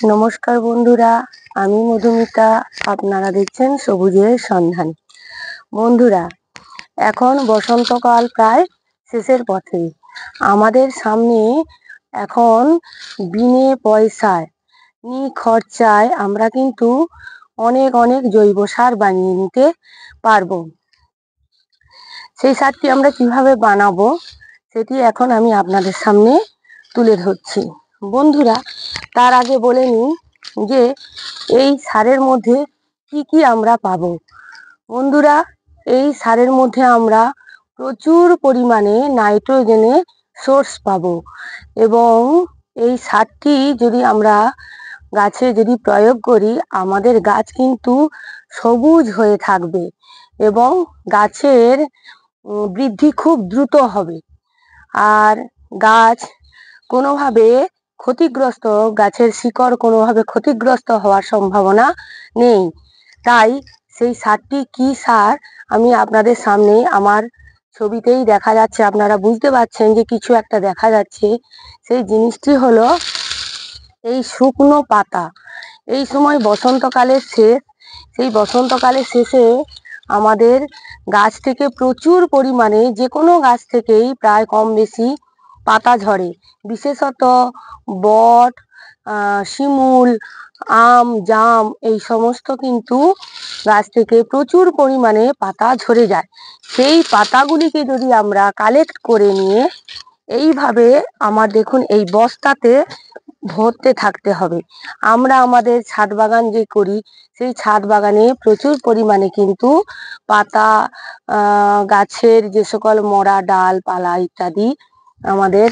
নমস্কার বন্ধুরা, আমি মধুমিতা। আপনারা দেখছেন সবুজের সন্ধান। বন্ধুরা, এখন বসন্তকাল প্রায় শেষের পথে। আমাদের সামনে এখন বিনে পয়সায় খরচায় আমরা কিন্তু অনেক অনেক জৈব সার বানিয়ে নিতে পারবো। সেই সারটি আমরা কিভাবে বানাবো সেটি এখন আমি আপনাদের সামনে তুলে ধরছি। বন্ধুরা, তার আগে বলে নিই যে এই সারের মধ্যে কি কি আমরা পাবো। বন্ধুরা, এই সারের মধ্যে আমরা প্রচুর পরিমাণে নাইট্রোজেনের সোর্স পাবো এবং এই সারটি যদি আমরা গাছে যদি প্রয়োগ করি, আমাদের গাছ কিন্তু সবুজ হয়ে থাকবে এবং গাছের বৃদ্ধি খুব দ্রুত হবে। আর গাছ কোনোভাবে ক্ষতিগ্রস্ত, গাছের শিকড় কোনোভাবে ক্ষতিগ্রস্ত হওয়ার সম্ভাবনা নেই। তাই সেই সারটি কি সার আমি আপনাদের সামনে আমার ছবিতেই দেখা যাচ্ছে, আপনারা বুঝতে পারছেন যে কিছু একটা দেখা যাচ্ছে। সেই জিনিসটি হলো এই শুকনো পাতা। এই সময় বসন্তকালের শেষ, সেই বসন্তকালের শেষে আমাদের গাছ থেকে প্রচুর পরিমাণে, যে কোনো গাছ থেকেই প্রায় কম বেশি পাতা ঝরে। বিশেষত বট, শিমুল, আম, জাম এই সমস্ত কিন্তু গাছ থেকে প্রচুর পরিমাণে পাতা ঝরে যায়। সেই পাতাগুলিকে যদি আমরা কালেক্ট করে নিয়ে এইভাবে আমার দেখুন এই বস্তাতে ভরতে থাকতে হবে। আমরা আমাদের ছাদ বাগান যে করি, সেই ছাদ বাগানে প্রচুর পরিমাণে কিন্তু পাতা, গাছের যে সকল মরা ডাল পালা ইত্যাদি আমাদের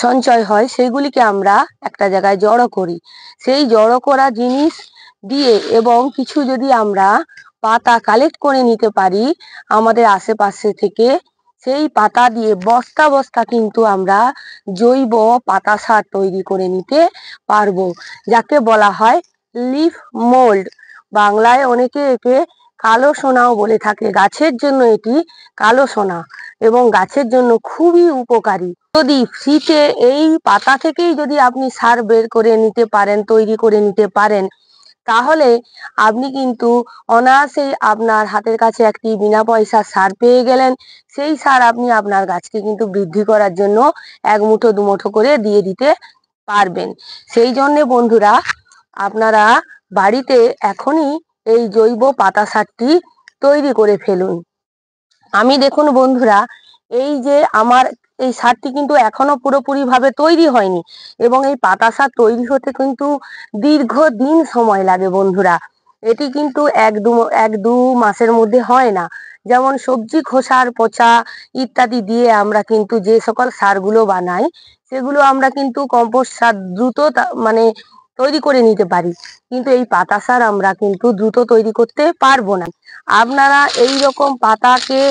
সঞ্চয় হয়, সেইগুলিকে আমরা একটা জায়গায় জড়ো করি। সেই জড়ো করা জিনিস দিয়ে এবং কিছু যদি আমরা পাতা কালেক্ট করে নিতে পারি আমাদের আশেপাশে থেকে, সেই পাতা দিয়ে বস্তা বস্তা কিন্তু আমরা জৈব পাতা সার তৈরি করে নিতে পারবো, যাকে বলা হয় লিফ মোল্ড। বাংলায় অনেকে একে কালো সোনাও বলে থাকে। গাছের জন্য এটি কালো সোনা এবং গাছের জন্য খুবই উপকারী। যদি ফ্রিতে এই পাতা থেকেই যদি আপনি সার বের করে নিতে পারেন, তৈরি করে নিতে পারেন, তাহলে আপনি কিন্তু অনায়াসেই আপনার হাতের কাছে একটি বিনা পয়সার সার পেয়ে গেলেন। সেই সার আপনি আপনার গাছকে কিন্তু বৃদ্ধি করার জন্য এক মুঠো দু মুঠো করে দিয়ে দিতে পারবেন। সেই জন্যে বন্ধুরা, আপনারা বাড়িতে এখনই এই জৈব পাতা সারটি তৈরি করে ফেলুন। আমি দেখুন বন্ধুরা, এই যে আমার এই সারটি কিন্তু এখনো পুরোপুরি ভাবে তৈরি হয়নি এবং এই পাতা সার তৈরি হতে কিন্তু দীর্ঘদিন সময় লাগে বন্ধুরা। এটি কিন্তু এক দু মাসের মধ্যে হয় না। যেমন সবজি খোসার পচা ইত্যাদি দিয়ে আমরা কিন্তু যে সকল সারগুলো বানাই, সেগুলো আমরা কিন্তু কম্পোস্ট সার দ্রুত মানে তৈরি করে নিতে পারি, কিন্তু এই পাতা সার আমরা কিন্তু দ্রুত তৈরি করতে পারবো না। আপনারা এই রকম পাতাকে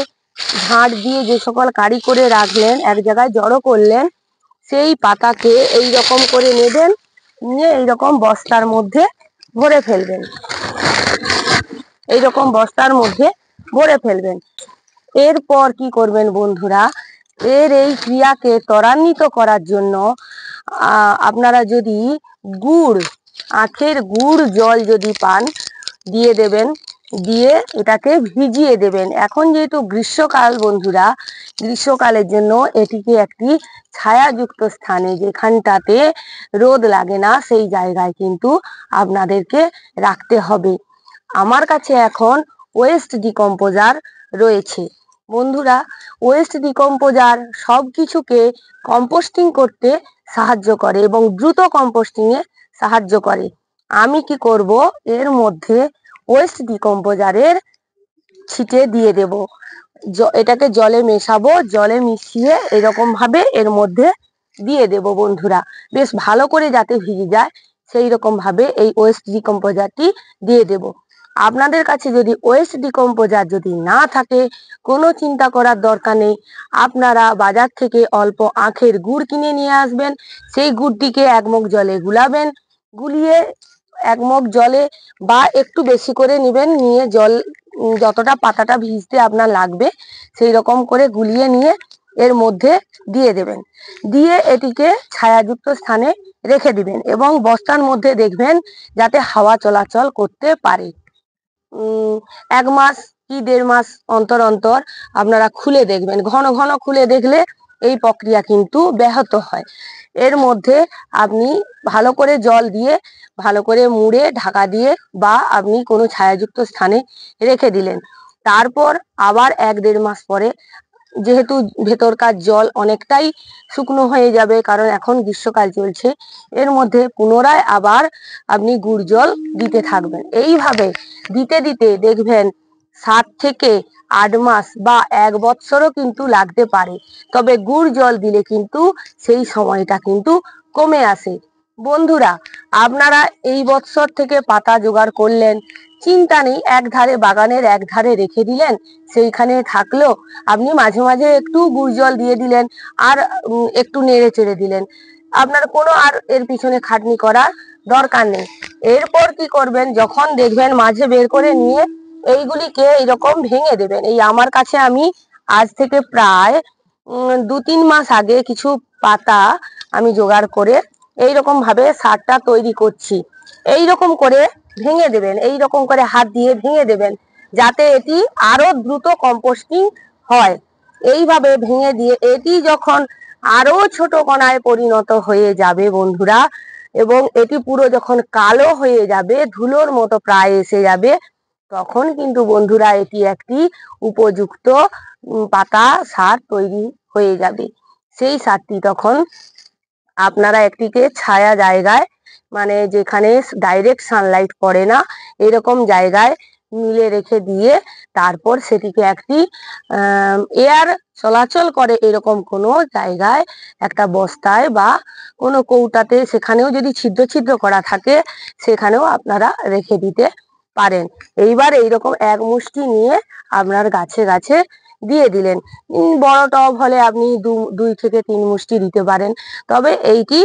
ঝাড় দিয়ে যে সকল কারি করে রাখলেন, এক জায়গায় জড়ো করলেন, সেই পাতাকে এই রকম করে নেবেন, নিয়ে এইরকম বস্তার মধ্যে ভরে ফেলবেন। এইরকম বস্তার মধ্যে ভরে ফেলবেন। এরপর কি করবেন বন্ধুরা, এর এই ক্রিয়াকে ত্বরান্বিত করার জন্য আপনারা যদি আখের গুড় জল যদি পান, দিয়ে দেবেন, দিয়ে এটাকে ভিজিয়ে দেবেন। এখন যেহেতু গ্রীষ্মকাল বন্ধুরা, গ্রীষ্মকালের জন্য এটিকে একটি ছায়াযুক্ত স্থানে, যেখানটাতে রোদ লাগে না, সেই জায়গায় কিন্তু আপনাদেরকে রাখতে হবে। আমার কাছে এখন ওয়েস্ট ডিকম্পোজার রয়েছে বন্ধুরা। ওয়েস্ট ডিকম্পোজার সব কিছুকে কম্পোস্টিং করতে সাহায্য করে এবং দ্রুত কম্পোস্টিং এ সাহায্য করে। আমি কি করব, এর মধ্যে ওয়েস্ট ডিকম্পোজারের ছিটে দিয়ে দেব। এটাকে জলে মেশাবো, জলে মিশিয়ে এরকম ভাবে এর মধ্যে দিয়ে দেব বন্ধুরা। বেশ ভালো করে যাতে ভিজে যায় সেই রকম ভাবে এই ওয়েস্ট ডিকম্পোজারটি দিয়ে দেব। আপনাদের কাছে যদি ওয়েস্ট ডিকম্পোজার যদি না থাকে, কোনো চিন্তা করার দরকার নেই। আপনারা বাজার থেকে অল্প আখের গুড় কিনে নিয়ে আসবেন। সেই গুড়টিকে এক মগ জলে গুলাবেন, গুলিয়ে এক মগ জলে বা একটু বেশি করে নেবেন, নিয়ে জল যতটা পাতাটা ভিজতে আপনার লাগবে সেই রকম করে গুলিয়ে নিয়ে এর মধ্যে দিয়ে দেবেন, দিয়ে এটিকে ছায়াযুক্ত স্থানে রেখে দিবেন এবং বস্তার মধ্যে দেখবেন যাতে হাওয়া চলাচল করতে পারে। 1 মাস কি 1.5 মাস অন্তর অন্তর আপনারা খুলে দেখবেন। ঘন ঘন খুলে দেখলে এই প্রক্রিয়া কিন্তু ব্যাহত হয়। এর মধ্যে আপনি ভালো করে জল দিয়ে ভালো করে মুড়ে ঢাকা দিয়ে বা আপনি কোনো ছায়াযুক্ত স্থানে রেখে দিলেন। তারপর আবার 1-1.5 মাস পরে, যেহেতু ভেতরকার জল অনেকটাই শুকনো হয়ে যাবে, কারণ এখন গ্রীষ্মকাল চলছে, এর মধ্যে পুনরায় আবার আপনি গুড় জল দিতে থাকবেন। এইভাবে দিতে দিতে দেখবেন 7 থেকে 8 মাস বা 1 বৎসরও কিন্তু লাগতে পারে। তবে গুড় জল দিলে কিন্তু সেই সময়টা কিন্তু কমে আসে। বন্ধুরা, আপনারা এই বৎসর থেকে পাতা জোগাড় করলেন, চিন্তা নেই, একধারে বাগানের একধারে রেখে দিলেন, সেইখানে থাকলো। আপনি মাঝে মাঝে একটু গুড় জল দিয়ে দিলেন আর একটু নেড়ে চেড়ে দিলেন। আপনার কোনো আর এর পিছনে খাটনি করার দরকার নেই। এরপর কি করবেন, যখন দেখবেন মাঝে বের করে নিয়ে এইগুলিকে এইরকম ভেঙে দেবেন। এই আমার কাছে আমি আজ থেকে প্রায় 2-3 মাস আগে কিছু পাতা আমি জোগাড় করে এইরকম ভাবে সারটা তৈরি করছি। এইরকম করে ভেঙে দেবেন, এইরকম করে হাত দিয়ে ভেঙে দেবেন, যাতে এটি আরো দ্রুত কম্পোস্টিং হয়। এইভাবে ভেঙে দিয়ে এটি যখন আরো ছোট কণায় পরিণত হয়ে যাবে বন্ধুরা, এবং এটি পুরো যখন কালো হয়ে যাবে, ধুলোর মতো প্রায় এসে যাবে, তখন কিন্তু বন্ধুরা এটি একটি উপযুক্ত পাতা সার তৈরি হয়ে যাবে। সেই সারটি তখন আপনারা একটিকে ছায়া জায়গায়, মানে যেখানে ডাইরেক্ট সানলাইট পড়ে না, এরকম জায়গায় মিলে রেখে দিয়ে তারপর সেটিকে একটি এয়ার চলাচল করে এরকম কোনো জায়গায়, একটা বস্তায় বা কোনো কৌটাতে, সেখানেও যদি ছিদ্র ছিদ্র করা থাকে সেখানেও আপনারা রেখে দিতে পারেন। এইবার এইরকম 1 মুষ্টি নিয়ে আপনার গাছে গাছে দিয়ে দিলেন। বড় টব হলে আপনি 2 থেকে 3 মুষ্টি দিতে পারেন। তবে এইটি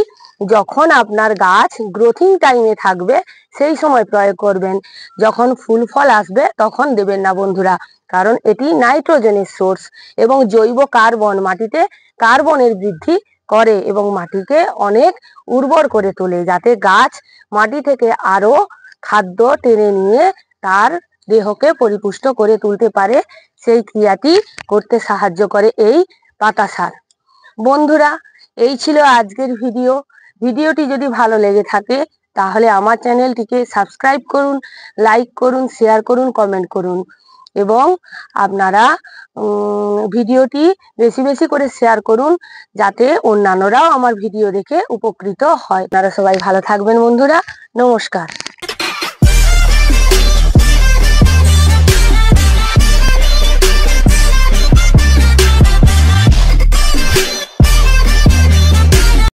যখন আপনার গাছ গ্রোথিং টাইমে থাকবে সেই সময় প্রয়োগ করবেন। যখন ফুল ফল আসবে তখন দেবেন না বন্ধুরা, কারণ এটি নাইট্রোজেনের সোর্স এবং জৈব কার্বন, মাটিতে কার্বনের বৃদ্ধি করে এবং মাটিকে অনেক উর্বর করে তোলে, যাতে গাছ মাটি থেকে আরো খাদ্য টেনে নিয়ে তার দেহকে পরিপুষ্ট করে তুলতে পারে। সেই ক্রিয়াটি করতে সাহায্য করে এই পাতা সার। বন্ধুরা, এই ছিল আজকের ভিডিওটি যদি ভালো লেগে থাকে তাহলে আমার চ্যানেলটিকে সাবস্ক্রাইব করুন, লাইক করুন, শেয়ার করুন, কমেন্ট করুন এবং আপনারা ভিডিওটি বেশি বেশি করে শেয়ার করুন, যাতে অন্যান্যরাও আমার ভিডিও দেখে উপকৃত হয়। আপনারা সবাই ভালো থাকবেন বন্ধুরা। নমস্কার।